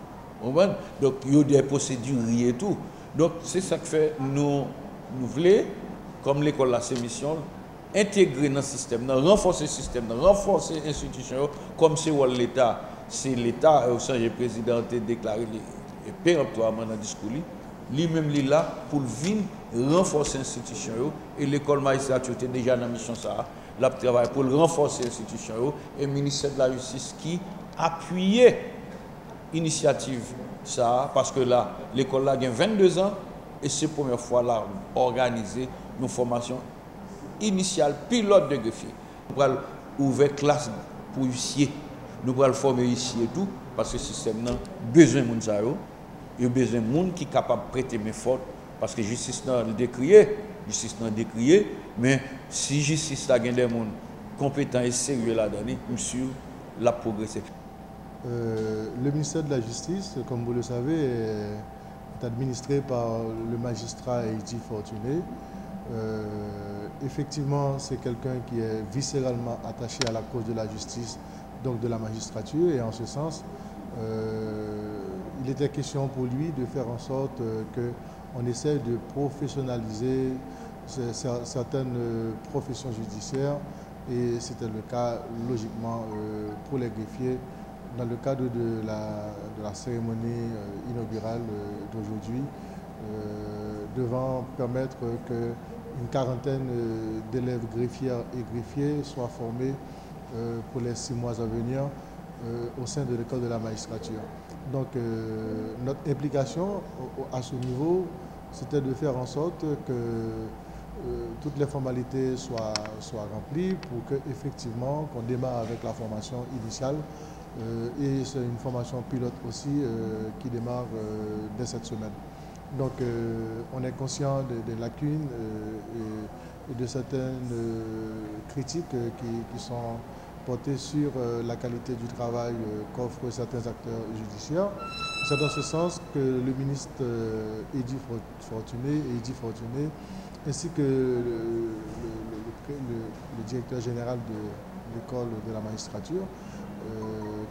Donc, il y a des procédures et tout. Donc, c'est ça que fait, nous voulons, comme l'école a ses missions, intégrer dans le système, renforcer le système, renforcer l'institution, comme c'est l'État. C'est l'État, au sein du président, a déclaré et péremptoirement dans le discours, lui-même est là pour venir renforcer l'institution et l'école magistrature était déjà dans la mission ça, là travaille pour renforcer l'institution et le ministère de la Justice qui appuyait l'initiative ça parce que là l'école là a 22 ans et c'est la première fois là organiser une formation initiale pilote de greffier. Nous allons ouvrir classe pour huissier, nous allons former huissier et tout parce que le système a besoin de ça. Il y a besoin de monde qui est capable de prêter main forte parce que la justice n'a décrié, mais si la justice a des gens compétents et sérieux là-dedans, monsieur, l'a progressé. Le ministère de la Justice, comme vous le savez, est administré par le magistrat Eidi Fortuné. Effectivement, c'est quelqu'un qui est viscéralement attaché à la cause de la justice, donc de la magistrature, et en ce sens, il était question pour lui de faire en sorte qu'on essaie de professionnaliser certaines professions judiciaires et c'était le cas logiquement pour les greffiers dans le cadre de la cérémonie inaugurale d'aujourd'hui devant permettre qu'une quarantaine d'élèves greffières et greffiers soient formés pour les 6 mois à venir au sein de l'école de la magistrature. Donc notre implication à ce niveau, c'était de faire en sorte que toutes les formalités soient remplies pour qu'effectivement qu'on démarre avec la formation initiale et c'est une formation pilote aussi qui démarre dès cette semaine. Donc on est conscient des lacunes et de certaines critiques qui sont portées sur la qualité du travail qu'offrent certains acteurs judiciaires. C'est dans ce sens que le ministre Eidi Fortuné ainsi que le directeur général de l'école de la magistrature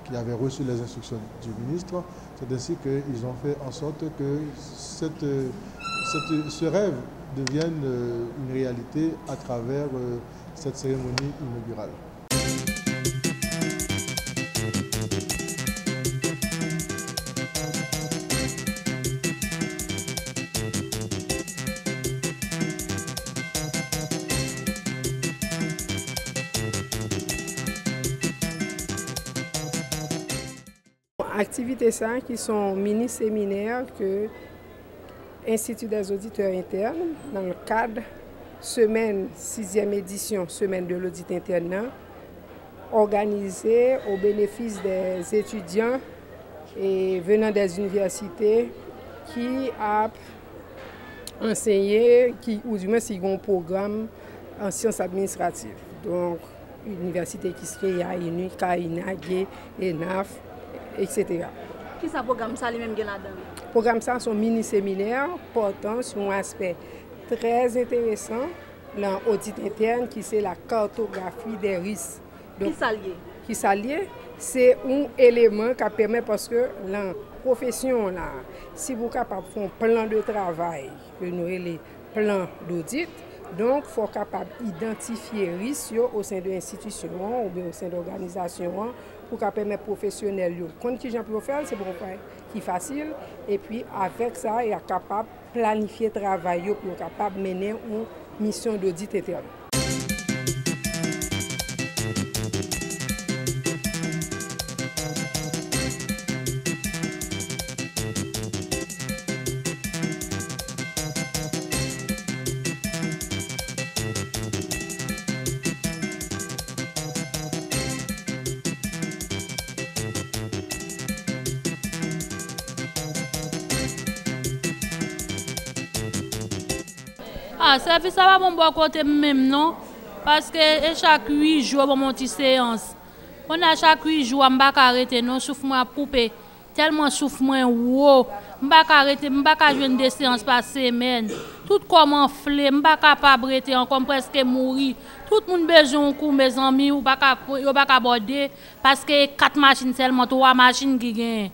qui avait reçu les instructions du ministre, c'est ainsi qu'ils ont fait en sorte que ce rêve devienne une réalité à travers cette cérémonie inaugurale. activités ça qui sont mini-séminaires que Institut des auditeurs internes, dans le cadre semaine 6e édition, semaine de l'audit interne, organisée au bénéfice des étudiants et venant des universités qui a enseigné, ou du moins qui ont un programme en sciences administratives. Donc, université qui se crée à INU, KAINA, ENAF, etc. Qui est ce programme ça lui-même là-dedans? Le programme ça sont mini-séminaires portant sur un aspect très intéressant dans l'audit interne qui c'est la cartographie des risques. Donc, qui s'allie, c'est un élément qui permet parce que la profession là, si vous êtes capable de faire un plan de travail, que nous avons les plans d'audit, donc il faut capable d'identifier les risques au sein de l'institution ou bien au sein de l'organisation pour permettre aux professionnels de connaître qui pour faire, c'est pour faire qui facile. Et puis avec ça, il est capable de planifier le travail pour capable mener une mission d'audit interne. Ah, service ça va mon bon côté même non parce que chaque 8 jours pour mon petite séance. On a chaque 8 jours on pas arrêter non souffle moi poupée tellement souffle moi wow, on pas arrêter, on pas joindre des séances par semaine. Tout comme enflé, on pas capable arrêter encore presque mourir. Tout le monde besoin coup mes amis ou pas aborder parce que 4 machines seulement 3 machines qui gagne.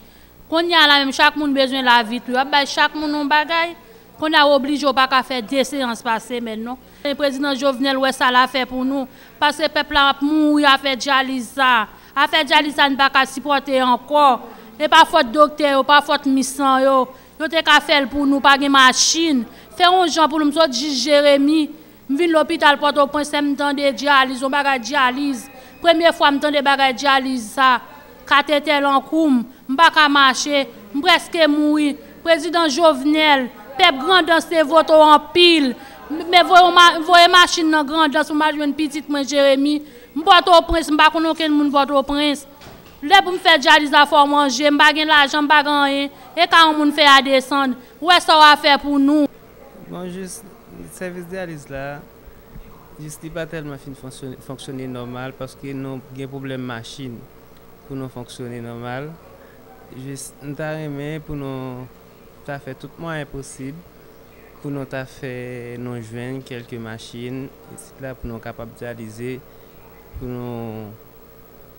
Qu'on y a là même chaque monde besoin la vie, chaque monde on bagaille. Qu'on a obligé à pas faire 2 séances par semaine non. Le président Jovenel ouais ça l'a fait pour nous parce que le peuple a mouru a fait dialyse ça. A fait dialyse ça ne pas supporter encore. Et pas faute docteur, pas faute mission yo. Yo te ka faire pour nous pas de machine. Faire un gens pour nous autres Jérémy. Vinn l'hôpital Port-au-Prince m'tande dialyse, on baga dialyse. Première fois m'tande baga dialyse ça. Cathéter en koum, m'pa ka marcher, presque mourir. Président Jovenel peuple grandance c'est vote en pile mais voyez machine dans grandance pour ma jeune petite moi Jérémy Port-au-Prince m'pa connait aucun monde Port-au-Prince là pour me faire dialyse à faut manger m'pa gain l'argent m'pa rien et quand on monde fait à descendre ouais ça va faire pour nous bon juste le service dialyse là juste pas tellement fonctionner normal parce que nous avons problème machine pour nous fonctionner normal juste nous aimé pour nous ça fait tout moyen possible pour nous faire nous joindre quelques machines là pour nous capable dialyser pour nous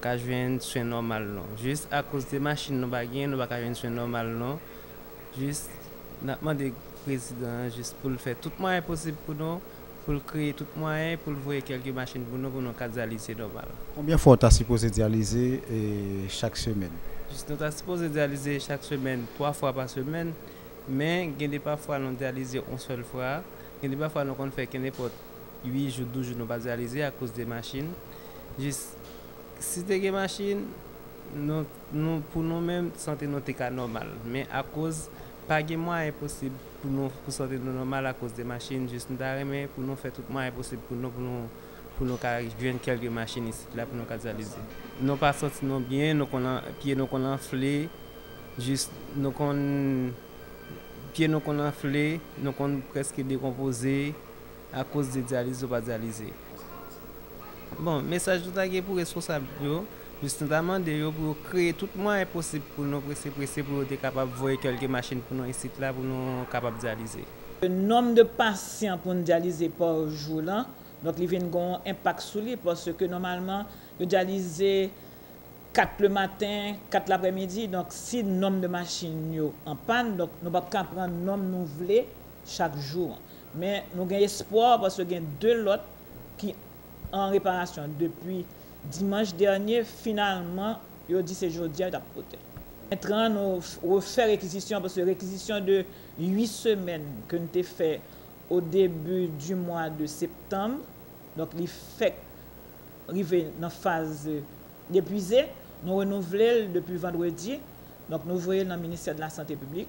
joindre soin normal non juste à cause des machines nous pas joindre soin normal non juste n'a demandé président juste pour le faire tout moyen possible pour nous pour créer tout moyen pour voir quelques machines pour nous dialyser normal. Combien de fois tu as supposé dialyser chaque semaine? Juste nous avons supposé dialyser chaque semaine 3 fois par semaine. Mais il y a parfois nous dialyser une seule fois, il y a parfois nous fait que n'importe 8 jours 12 jours nous pas dialyser à cause des machines. Juste si des machines nous pour nous même santé nous est normal mais à cause pas de moyen possible pour nous pour santé nous normal à cause des machines juste nous remet pour nous faire tout moyen possible pour nous joindre quelques machines ici là pour nous dialyser. Nous pas sorti non bien nous pieds nous enflé juste nous pieds nous enflé, nous presque décomposé à cause de dialyse ou pas dialysé. Bon, message tout à pour responsable justement pour créer tout moyen possible pour nous presser pour être capable de voir quelques machines pour nous ici là pour nous capable dialyser. Le nombre de patients pour nous dialyser par jour là, donc il vient avoir un impact sur lui parce que normalement le dialyser 4 le matin, 4 l'après-midi. Donc, si le nombre de machines est en panne, donc nous ne pouvons pas prendre le nombre nous voulons chaque jour. Mais nous avons espoir parce que nous avons 2 lots qui sont en réparation. Depuis dimanche dernier, finalement, ils ont dit que c'est aujourd'hui à la côté. Maintenant, nous refaire réquisition parce que réquisition de 8 semaines que nous avons fait au début du mois de septembre. Donc, il fait arriver dans la phase d'épuiser. Nous renouvelons depuis vendredi. Donc nous voyons dans le ministère de la Santé publique.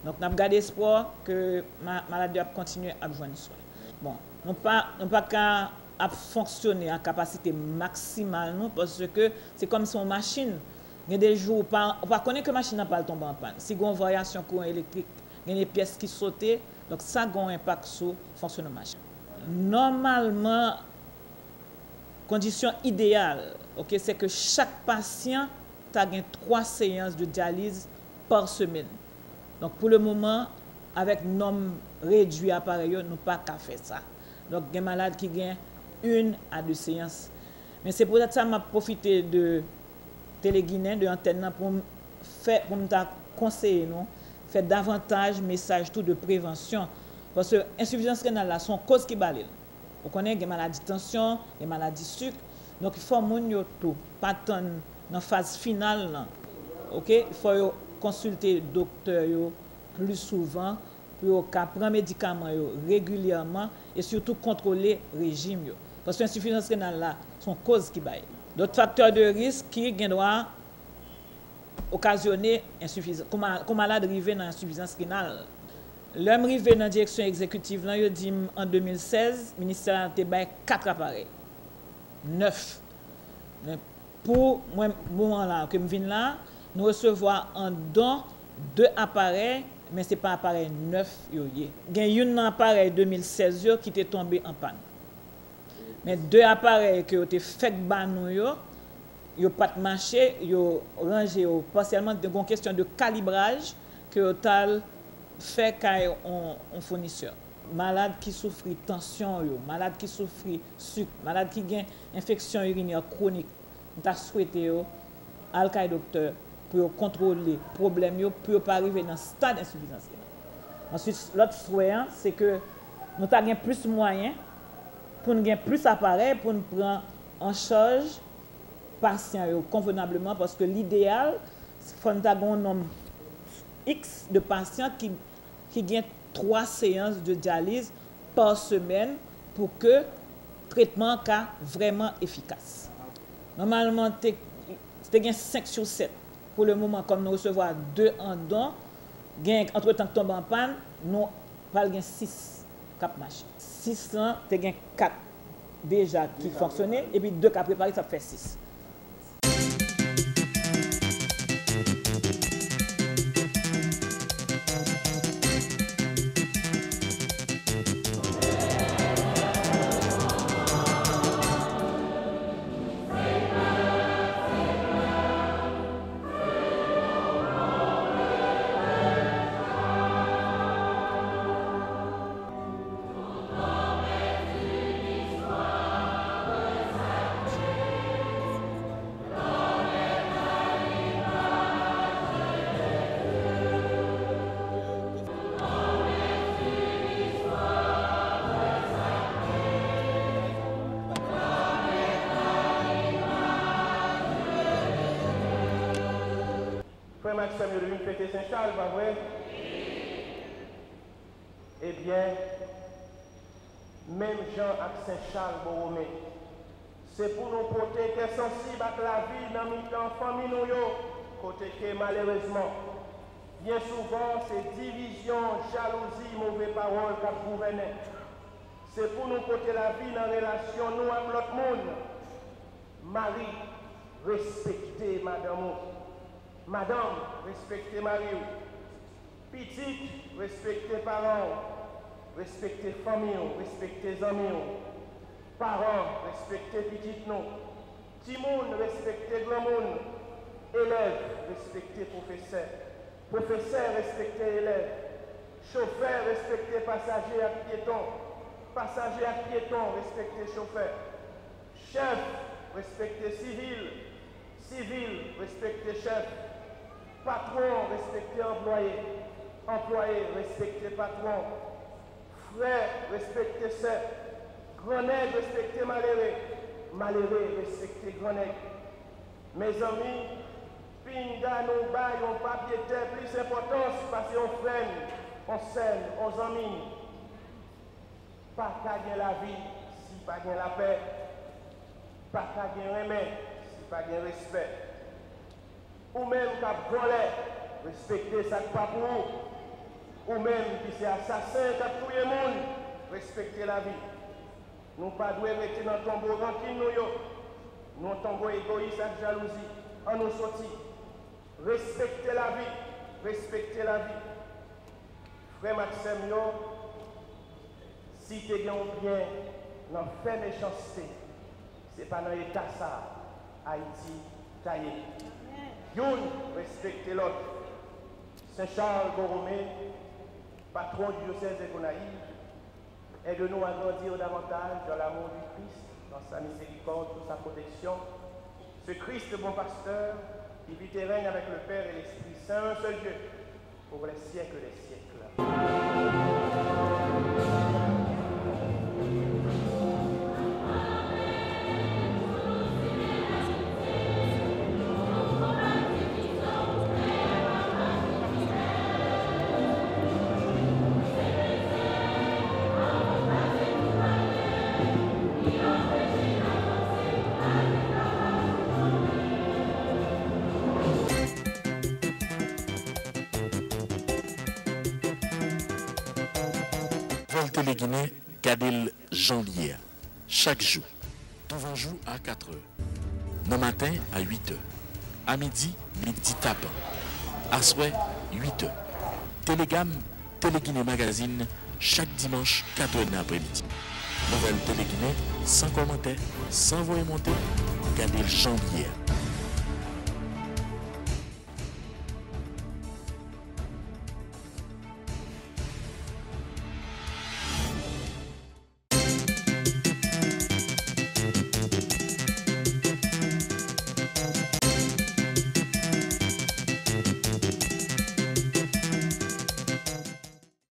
Donc nous avons gardé espoir que la maladie va continuer à joindre soin. Bon, nous pas qu'à fonctionner à capacité maximale non, parce que c'est comme si une machine, il y a des jours on ne connaît que la machine n'a pas tombé en panne. Si il y a une variation courant électrique, il y a des pièces qui sautent, donc ça a un impact sur le fonctionnement de la machine. Normalement, condition idéale, okay, c'est que chaque patient a 3 séances de dialyse par semaine. Donc pour le moment, avec nombre réduit appareil, nous n'avons pas qu'à faire ça. Donc il y a des malades qui gagnent 1 à 2 séances. Mais c'est pour ça que je vais profiter de Téléguinée, de l'antenne, pour me conseiller, faire davantage de messages de prévention. Parce que l'insuffisance rénale, là, sont causes qui balent. On connaît des maladies de tension, des maladies de sucre. Donc il faut que pas tant dans la phase finale. Là. Okay? Il faut consulter le docteur plus souvent pour prendre des médicaments régulièrement et surtout contrôler le régime. Parce que l'insuffisance rénale là sont causes qui baillent. D'autres facteurs de risque qui doivent occasionner insuffisance. Comment malade arriver dans l'insuffisance rénale. L'homme arrivé dans la direction exécutive, là, il dit en 2016, le ministère a été 4 appareils. 9. Mais pour le moment là, que je viens là, nous recevons en don 2 appareils, mais ce n'est pas appareil 9. Il y a un appareil 2016 qui est tombé en panne. Mais 2 appareils qui ont été faits par nous, ils n'ont pas marché, ils ont rangé partiellement une question de calibrage que ont fait un fournisseur. Malades qui souffrent de tension, malades qui souffrent de sucre, malades qui ont une infection urinaire chronique, nous avons souhaité aller au docteur pour contrôler les problèmes, pour ne pas arriver dans le stade d'insuffisance rénale. Ensuite, l'autre souhait, c'est que nous avons plus de moyens pour nous avoir plus d'appareils, pour nous prendre en charge les patients convenablement, parce que l'idéal, c'est qu'on ait un nombre X de patients qui gagnent 3 séances de dialyse par semaine pour que le traitement soit vraiment efficace. Normalement, c'est 5 sur 7. Pour le moment, comme nous recevons 2 en don, entre temps que tombe en panne, nous avons 6 cap marché. 600, tu as 4 déjà qui fonctionnaient, et puis 2 qui préparés, ça fait 6. Maxime est devenu fêter Saint-Charles, pas vrai? Eh bien, même Jean avec Saint-Charles Borromée, c'est pour nous porter que sensible à la vie dans la famille, côté que malheureusement, bien souvent, c'est division, jalousie, mauvaise parole qui gouvernent. C'est pour nous porter la vie dans la relation, nous avec l'autre monde. Marie, respectez madame. Madame, respectez Marie. Petite, respectez parents. Respectez famille, respectez amis. Parents, respectez petit nous. Petit monde, respectez grand monde. Élèves, respectez professeurs. Professeurs, respectez élèves. Chauffeurs, respectez passagers et piétons. Passagers et piétons, respectez chauffeurs. Chefs, respectez civils. Civils, respectez chefs. Patron, respectez employés. Employés, respectez patron. Frères, respectez sœurs. Grand nègre, respectez malheureux. Malheureux, respectez grand nègre. Mes amis, pinga nous bail, on papier terre, plus importance parce qu'on freine, on scène, on amis. Pas qu'à gagner la vie, si pas gagner la paix. Pas qu'à gagner remède, si pas gagner respect. ou même qui a volé, respectez ça pas pour vous. Ou même qui c'est assassin qui a tué le monde, respectez la vie. Nous ne pouvons pas rester dans le tombeau rancune, nous tombeau égoïste et jalousie. On nous sortit. Respectez la vie, respectez la vie. Frère Maxime, si tu es bien dans fait méchanceté, ce n'est pas dans l'état ça, Haïti taillé. Youn, respectez l'autre. Saint-Charles Borromée, patron du diocèse de Gonaïves, aide-nous à grandir davantage dans l'amour du Christ, dans sa miséricorde, dans sa protection. Ce Christ, bon pasteur, qui vit et règne avec le Père et l'Esprit Saint, un seul Dieu, pour les siècles des siècles. Téléguinée, Gadel Janvier. Chaque jour. Devant jour à 4h. Le matin à 8h. À midi, midi tapant. À soir, 8h. Télégamme, Téléguinée Magazine, chaque dimanche, 4h l'après-midi. Nouvelle Téléguinée, sans commentaire, sans voix monter, Gadel Janvier.